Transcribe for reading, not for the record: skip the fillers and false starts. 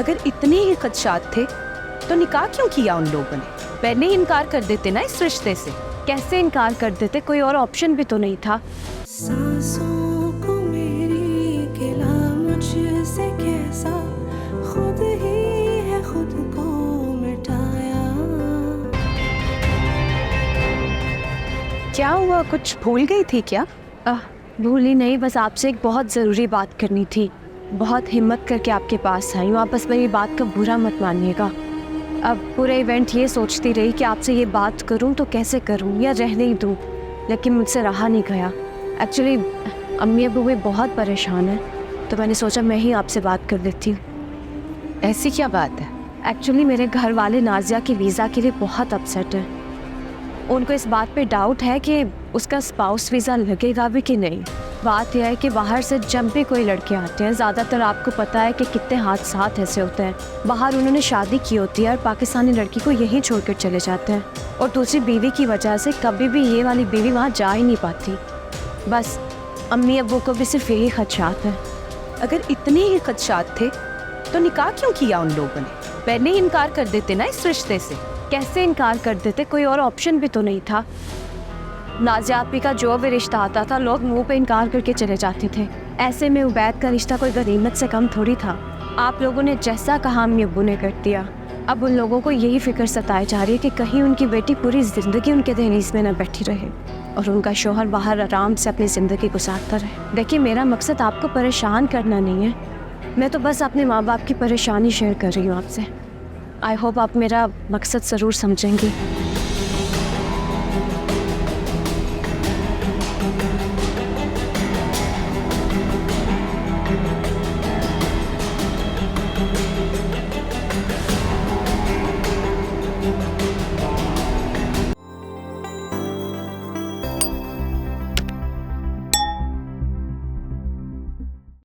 अगर इतने ही खदशात थे तो निकाह क्यों किया उन लोगों ने? पहले ही इनकार कर देते ना इस रिश्ते से। कैसे इनकार कर देते, कोई और ऑप्शन भी तो नहीं था। सांसों को मेरी गिला मुझसे कैसा, खुद ही है खुद को मिटाया। क्या हुआ, कुछ भूल गई थी क्या? भूली नहीं, बस आपसे एक बहुत ज़रूरी बात करनी थी। बहुत हिम्मत करके आपके पास आई हूँ, आप बस मेरी बात का बुरा मत मानिएगा। अब पूरा इवेंट ये सोचती रही कि आपसे ये बात करूँ तो कैसे करूँ या रहने ही दूँ, लेकिन मुझसे रहा नहीं गया। एक्चुअली अम्मी अबू भी बहुत परेशान हैं, तो मैंने सोचा मैं ही आपसे बात कर देती हूँ। ऐसी क्या बात है? एक्चुअली मेरे घर वाले नाजिया के वीज़ा के लिए बहुत अपसेट हैं। उनको इस बात पे डाउट है कि उसका स्पाउस वीज़ा लगेगा भी कि नहीं। बात यह है कि बाहर से जब भी कोई लड़के आते हैं, ज़्यादातर आपको पता है कि कितने हादसात ऐसे होते हैं। बाहर उन्होंने शादी की होती है और पाकिस्तानी लड़की को यहीं छोड़कर चले जाते हैं, और दूसरी बीवी की वजह से कभी भी ये वाली बीवी वहाँ जा ही नहीं पाती। बस अम्मी अब्बू को भी सिर्फ यही खदशात है। अगर इतने ही खदशात थे तो निकाह क्यों किया उन लोगों ने? पहले ही इनकार कर देते ना इस रिश्ते से। कैसे इनकार कर देते, कोई और ऑप्शन भी तो नहीं था। नाज़िया आपी का जो भी रिश्ता आता था, लोग मुंह पे इनकार करके चले जाते थे। ऐसे में उबैद का रिश्ता कोई गनीमत से कम थोड़ी था। आप लोगों ने जैसा कहा अम्मी अब्बू ने कर दिया। अब उन लोगों को यही फिक्र सताई जा रही है कि कहीं उनकी बेटी पूरी ज़िंदगी उनके दहलीज में न बैठी रहे और उनका शौहर बाहर आराम से अपनी ज़िंदगी गुजारता रहे। देखिए, मेरा मकसद आपको परेशान करना नहीं है, मैं तो बस अपने माँ बाप की परेशानी शेयर कर रही हूँ आपसे। आई होप आप मेरा मकसद ज़रूर समझेंगी।